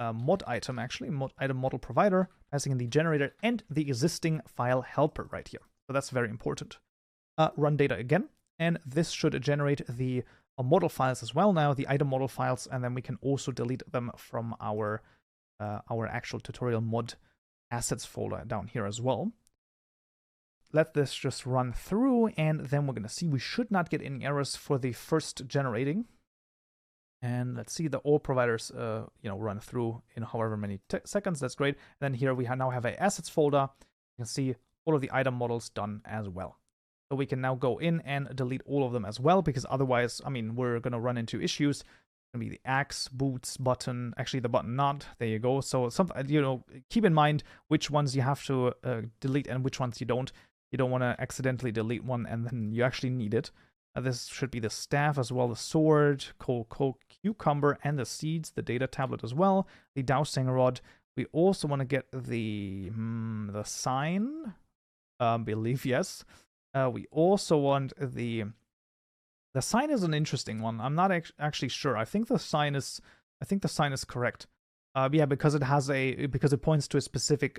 mod item actually, mod item model provider, passing in the generator and the existing file helper right here. So that's very important. Run data again, and this should generate the model files as well now, the item model files, and then we can also delete them from our actual tutorial mod assets folder down here as well. Let this just run through, and then we're going to see we should not get any errors for the first generating. And let's see the all providers, you know, run through in however many seconds. That's great. And then here we now have a assets folder. You can see all of the item models done as well. So we can now go in and delete all of them as well, because otherwise, I mean, we're going to run into issues. It's going to be the axe, boots, button, actually the button not. There you go. So you know, keep in mind which ones you have to delete and which ones you don't. You don't want to accidentally delete one and then you actually need it. This should be the staff as well, the sword, cucumber, and the seeds, the data tablet as well, the dowsing rod. We also want to get the sign, believe, yes. We also want the sign is an interesting one. I'm not actually sure. I think the sign is correct. Yeah, because it points to a specific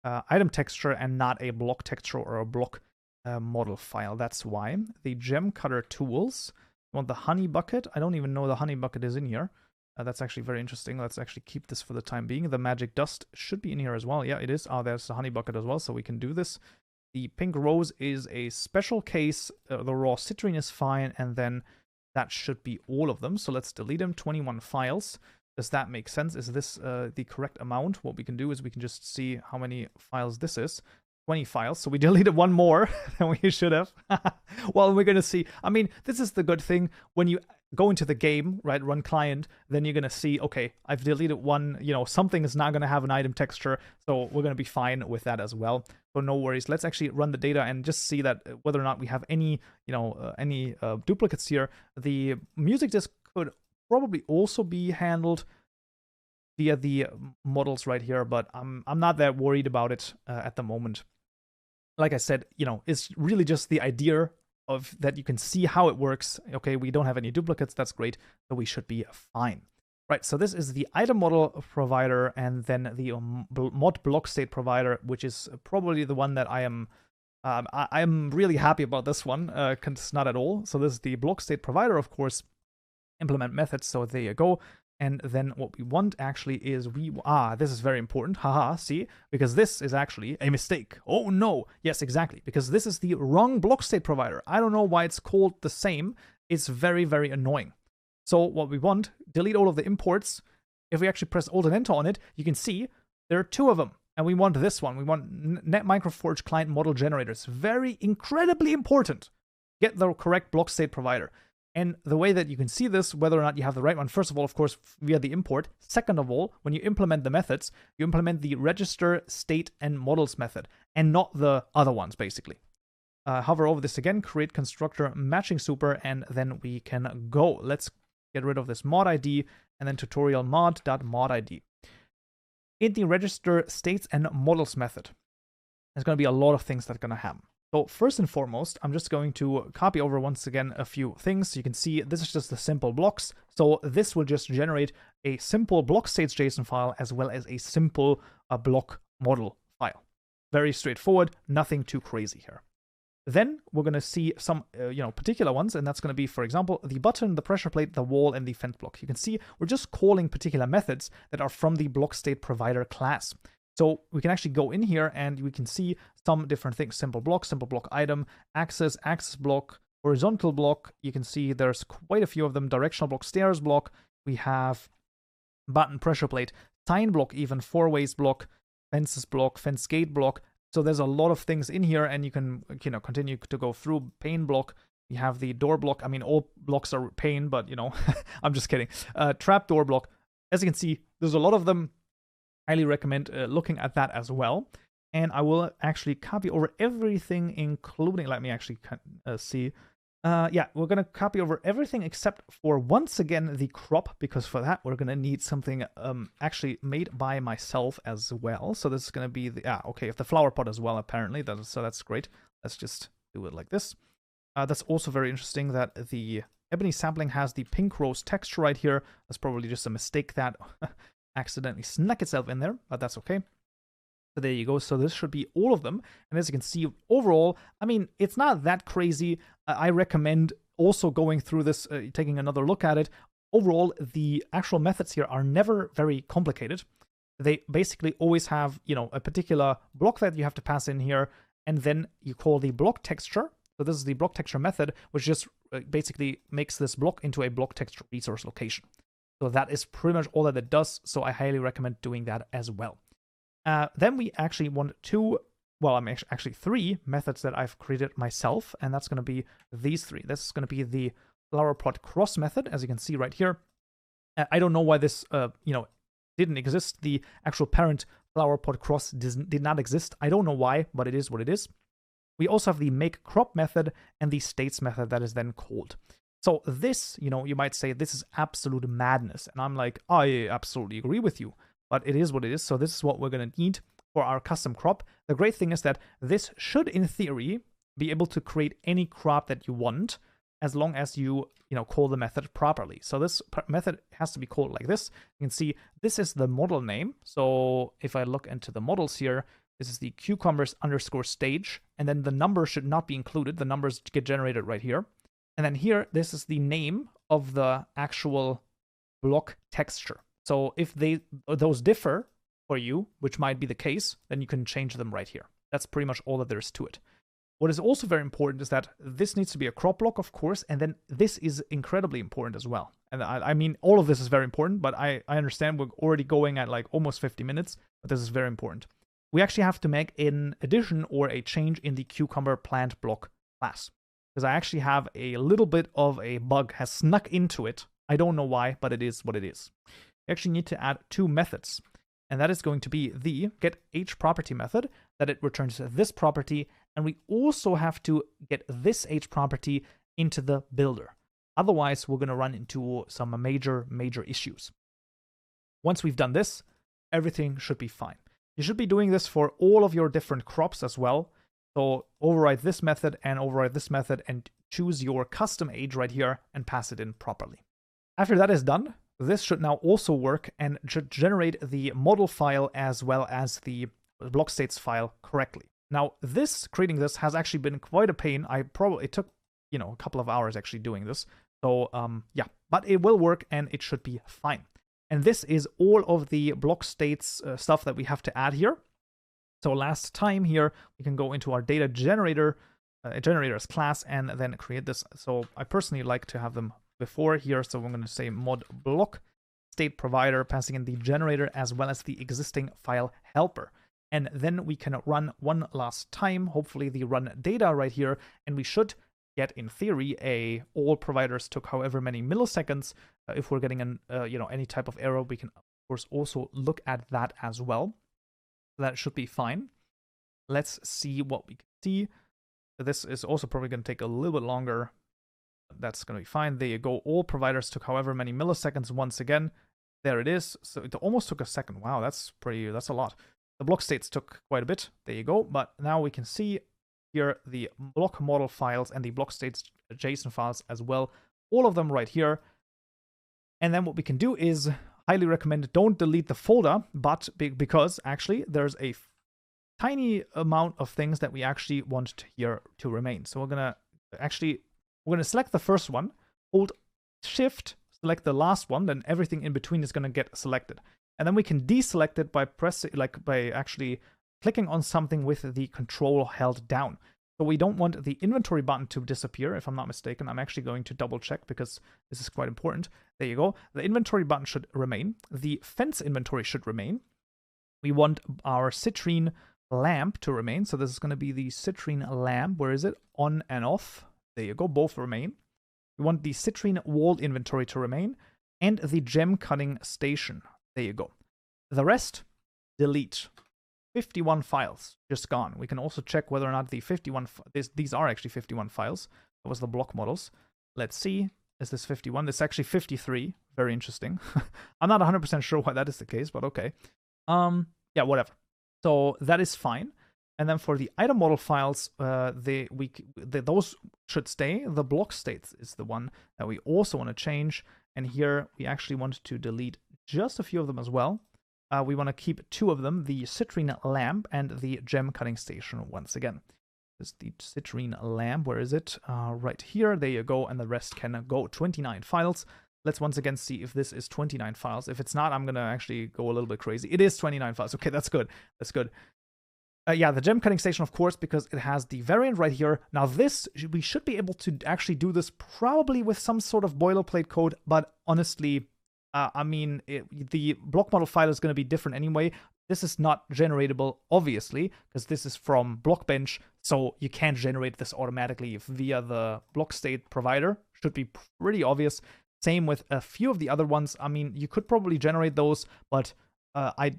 item texture and not a block texture or a block model file. That's why. The gem cutter tools. I want the honey bucket. I don't even know the honey bucket is in here. That's actually very interesting. Let's actually keep this for the time being. The magic dust should be in here as well. Yeah, it is. Oh, there's the honey bucket as well, so we can do this. The pink rose is a special case. The raw citrine is fine, and then that should be all of them. So let's delete them. 21 files. Does that make sense? Is this the correct amount? What we can do is we can just see how many files this is. 20 files. So we deleted one more than we should have. Well, we're going to see. I mean, this is the good thing. When you go into the game, right, run client, then you're going to see, okay, I've deleted one, something is not going to have an item texture, so we're going to be fine with that as well. So no worries. Let's actually run the data and just see that whether or not we have any, any duplicates here. The music disk could probably also be handled via the models right here, but I'm not that worried about it at the moment. Like I said, it's really just the idea of that you can see how it works. Okay, we don't have any duplicates, that's great, so we should be fine. Right, so this is the item model provider, and then the mod block state provider, which is probably the one that I'm really happy about this one, because it's not at all. So this is the block state provider, of course, implement methods, so there you go. And then what we want actually is this is very important, haha, see, because this is actually a mistake. Oh no, yes, exactly, because this is the wrong block state provider. I don't know why it's called the same. It's very, very annoying. So what we want, delete all of the imports. If we actually press Alt and Enter on it, you can see there are two of them. And we want this one. We want NetMicroForge client model generators. Very incredibly important. Get the correct block state provider. And the way that you can see this, whether or not you have the right one, first of all, of course, via the import. Second of all, when you implement the methods, you implement the register, state, and models method, and not the other ones, basically. Hover over this again, create constructor matching super, and then we can go. Let's get rid of this mod ID, and then tutorial mod.mod ID. In the register, states, and models method, there's going to be a lot of things that are going to happen. So first and foremost, I'm just going to copy over once again a few things. You can see this is just the simple blocks. So this will just generate a simple Blockstates JSON file as well as a simple block model file. Very straightforward, nothing too crazy here. Then we're going to see some particular ones, and that's going to be, for example, the button, the pressure plate, the wall, and the fence block. You can see we're just calling particular methods that are from the BlockstateProvider class. So we can actually go in here and we can see some different things. Simple block item, axis block, horizontal block. You can see there's quite a few of them. Directional block, stairs block. We have button, pressure plate, sign block, even four-ways block, fences block, fence gate block. So there's a lot of things in here, and you can continue to go through. Pane block. We have the door block. I mean, all blocks are pane, but I'm just kidding. Trap door block. As you can see, there's a lot of them. Highly recommend looking at that as well. And I will actually copy over everything, including, let me actually see. Yeah, we're going to copy over everything except for, once again, the crop, because for that we're going to need something actually made by myself as well. So this is going to be the, okay, the flower pot as well, apparently. So that's great. Let's just do it like this. That's also very interesting that the ebony sapling has the pink rose texture right here. That's probably just a mistake that accidentally snuck itself in there, but that's okay. So there you go. So this should be all of them. And as you can see, overall, I mean, it's not that crazy. I recommend also going through this, taking another look at it. Overall, the actual methods here are never very complicated. They basically always have, a particular block that you have to pass in here, and then you call the block texture. So this is the block texture method, which just basically makes this block into a block texture resource location. So that is pretty much all that it does, so I highly recommend doing that as well. Then we actually want actually three methods that I've created myself, and that's going to be these three. This is going to be the flower pot cross method, as you can see right here. I don't know why this, didn't exist. The actual parent flower pot cross did not exist. I don't know why, but it is what it is. We also have the make crop method and the states method that is then called. So this, you might say this is absolute madness. And I'm like, I absolutely agree with you. But it is what it is. So this is what we're going to need for our custom crop. The great thing is that this should, in theory, be able to create any crop that you want, as long as you, call the method properly. So this method has to be called like this. You can see this is the model name. So if I look into the models here, this is the cucumbers_stage. And then the number should not be included. The numbers get generated right here. And then here, this is the name of the actual block texture. So if those differ for you, which might be the case, then you can change them right here. That's pretty much all that there is to it. What is also very important is that this needs to be a crop block, of course, and then this is incredibly important as well. And I mean, all of this is very important, but I understand we're already going at like almost 50 minutes, but this is very important. We actually have to make an addition or a change in the CucumberPlantBlock class. because I actually have a little bit of a bug has snuck into it. I don't know why, but it is what it is. You actually need to add 2 methods, and that is going to be the getHProperty method, that it returns this property, and we also have to get this hProperty into the builder. Otherwise, we're going to run into some major issues. Once we've done this, everything should be fine. You should be doing this for all of your different crops as well. So override this method and override this method and choose your custom age right here and pass it in properly. After that is done, this should now also work and should generate the model file as well as the Blockstates file correctly. Now, creating this has actually been quite a pain. It took, a couple of hours actually doing this. So, yeah, but it will work and it should be fine. And this is all of the Blockstates stuff that we have to add here. So last time here, we can go into our data generators class and then create this. So I personally like to have them before here. So I'm going to say ModLootTableProvider, passing in the generator as well as the existing file helper. And then we can run one last time, hopefully the run data right here, and we should get, in theory, all providers took however many milliseconds. If we're getting any type of error, we can of course also look at that as well. That should be fine. Let's see what we can see. This is also probably going to take a little bit longer. That's going to be fine. There you go. All providers took however many milliseconds once again. There it is. So it almost took a second. Wow, that's a lot. The Blockstates took quite a bit. There you go. But now we can see here the block model files and the Blockstates JSON files as well. All of them right here. And then what we can do is highly recommend don't delete the folder, but because actually there's a tiny amount of things that we actually want here to remain. So we're gonna select the first one, hold Shift, select the last one, then everything in between is gonna get selected. And then we can deselect it by actually clicking on something with the control held down. So we don't want the inventory button to disappear, if I'm not mistaken. I'm actually going to double check because this is quite important. There you go. The inventory button should remain. The fence inventory should remain. We want our citrine lamp to remain. So this is going to be the citrine lamp. Where is it? On and off. There you go. Both remain. We want the citrine wall inventory to remain and the gem cutting station. There you go. The rest, delete. 51 files just gone. We can also check whether or not the 51, these are actually 51 files. That was the block models. Let's see. Is this 51? This is actually 53. Very interesting. I'm not 100% sure why that is the case, but okay. Yeah, whatever. So that is fine. And then for the item model files, those should stay. The Blockstates is the one that we also want to change. And here we actually want to delete just a few of them as well. We want to keep 2 of them, the citrine lamp and the gem cutting station once again. This is the citrine lamp. Where is it? Right here. There you go. And the rest can go. 29 files. Let's once again see if this is 29 files. If it's not, I'm going to actually go a little bit crazy. It is 29 files. Okay, that's good. That's good. Yeah, the gem cutting station, of course, because it has the variant right here. Now this, we should be able to actually do this probably with some sort of boilerplate code, but honestly, I mean, the block model file is going to be different anyway. This is not generatable, obviously, because this is from Blockbench, so you can't generate this automatically via the Blockstate provider. Should be pretty obvious. Same with a few of the other ones. I mean, you could probably generate those, but I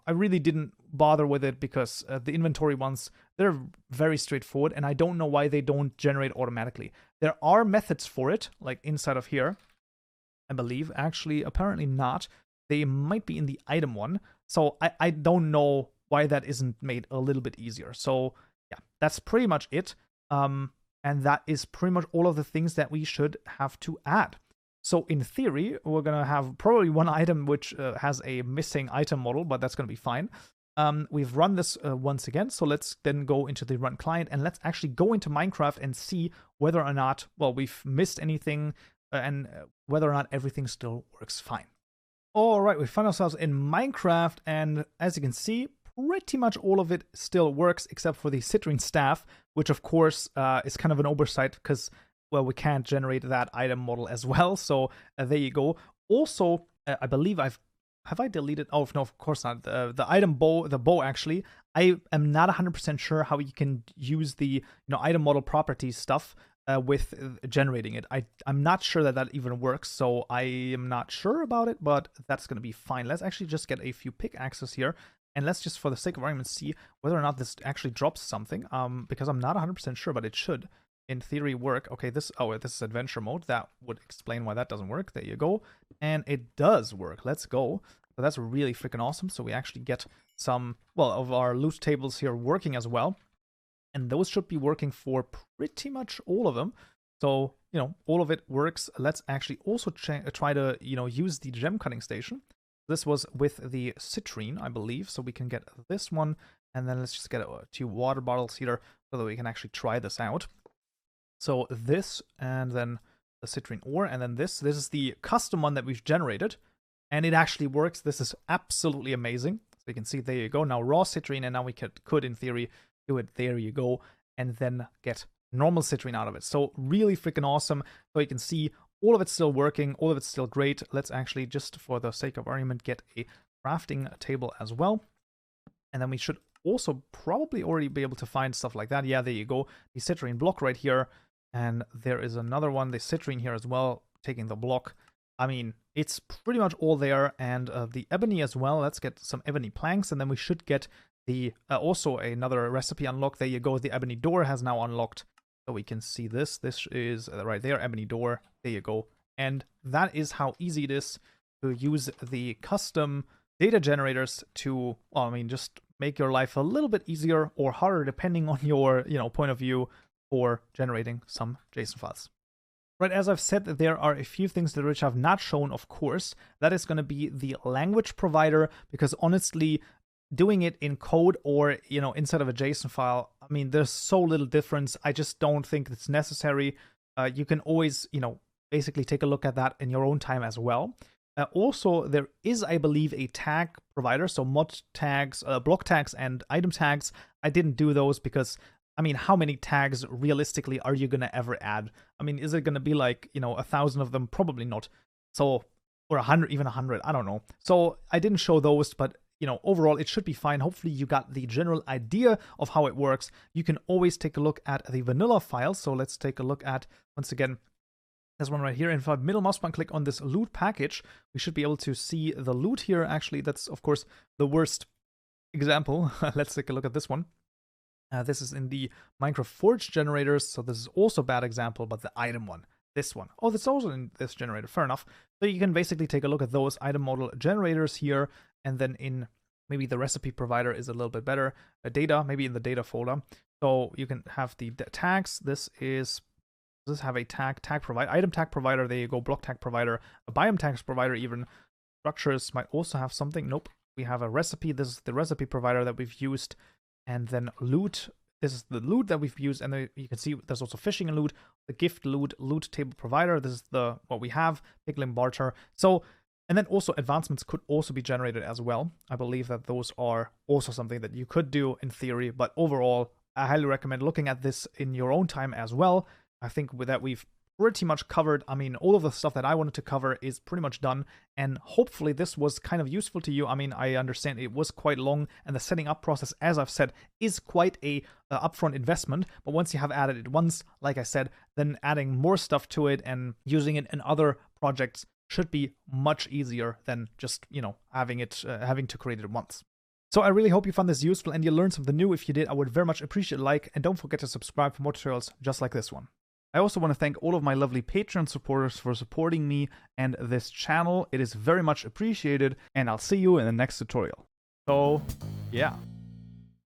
really didn't bother with it because the inventory ones, they're very straightforward, and I don't know why they don't generate automatically. There are methods for it, like inside of here. I believe. Actually, apparently not. They might be in the item one. So I don't know why that isn't made a little bit easier. So yeah, that's pretty much it. And that is pretty much all of the things that we should have to add. So in theory, we're going to have probably one item which has a missing item model, but that's going to be fine. We've run this once again. So let's then go into the runClient and let's actually go into Minecraft and see whether or not, well, we've missed anything and whether or not everything still works fine. All right, we find ourselves in Minecraft, and as you can see, pretty much all of it still works except for the citrine staff, which of course is kind of an oversight because, well, we can't generate that item model as well. So there you go. Also, I believe have I deleted? Oh, no, of course not. The item bow, the bow actually, I am not 100% sure how you can use the item model properties stuff. with generating it. I'm not sure that even works, so I am not sure about it, but that's going to be fine. Let's actually just get a few pickaxes here, and let's just, for the sake of argument, see whether or not this actually drops something, because I'm not 100% sure, but it should, in theory, work. Okay, this is adventure mode. That would explain why that doesn't work. There you go. And it does work. Let's go. So that's really freaking awesome. So we actually get some, well, of our loot tables here working as well. And those should be working for pretty much all of them. So, you know, all of it works. Let's actually also try to, you know, use the gem cutting station. This was with the citrine, I believe. So we can get this one. And then let's just get 2 water bottles here so that we can actually try this out. So this, and then the citrine ore, and then this. This is the custom one that we've generated. And it actually works. This is absolutely amazing. So you can see, there you go. Now raw citrine, and now we could in theory, do it, there you go, and then get normal citrine out of it. So really freaking awesome. So you can see all of it's still working, all of it's still great. Let's actually, just for the sake of argument, get a crafting table as well. And then we should also probably already be able to find stuff like that. Yeah, there you go. The citrine block right here. And there is another one, the citrine here as well, taking the block. I mean, it's pretty much all there. And the ebony as well. Let's get some ebony planks, and then we should get the also another recipe unlock. There you go. The ebony door has now unlocked, so we can see this. This is right there, ebony door. There you go. And that is how easy it is to use the custom data generators to, well, I mean, just make your life a little bit easier or harder depending on your, you know, point of view for generating some JSON files. Right, as I've said, there are a few things that which I've not shown, of course. That is going to be the language provider, because honestly, doing it in code or, you know, inside of a JSON file, I mean, there's so little difference. I just don't think it's necessary. You can always, you know, basically take a look at that in your own time as well. Also, there is, I believe, a tag provider. So mod tags, block tags, and item tags. I didn't do those because, I mean, how many tags realistically are you going to ever add? I mean, is it going to be like, you know, 1,000 of them? Probably not. So, or 100, even 100, I don't know. So I didn't show those, but you know, overall, it should be fine. Hopefully you got the general idea of how it works. You can always take a look at the vanilla file. So let's take a look at, once again, this one right here. And if I middle mouse button click on this loot package, we should be able to see the loot here. Actually, that's, of course, the worst example. Let's take a look at this one. This is in the Minecraft Forge generators. So this is also a bad example, but the item one. This one. Oh, that's also in this generator. Fair enough. So you can basically take a look at those item model generators here. And then in maybe the recipe provider is a little bit better. Data, maybe in the data folder. So you can have the tags. This have a tag provider, item tag provider. There you go. Block tag provider, a biome tags provider. Even structures might also have something. Nope. We have a recipe. This is the recipe provider that we've used. And then loot. This is the loot that we've used. And then you can see there's also fishing and loot, the gift loot table provider. This is what we have. Piglin barter. So. And then also advancements could also be generated as well. I believe that those are also something that you could do in theory, but overall, I highly recommend looking at this in your own time as well. I think with that, we've pretty much covered, I mean, all of the stuff that I wanted to cover is pretty much done, and hopefully this was kind of useful to you. I mean, I understand it was quite long, and the setting up process, as I've said, is quite a upfront investment, but once you have added it once, like I said, then adding more stuff to it and using it in other projects should be much easier than just, you know, having to create it once. So I really hope you found this useful and you learned something new. If you did, I would very much appreciate a like, and don't forget to subscribe for more tutorials just like this one. I also want to thank all of my lovely Patreon supporters for supporting me and this channel. It is very much appreciated, and I'll see you in the next tutorial. So, yeah.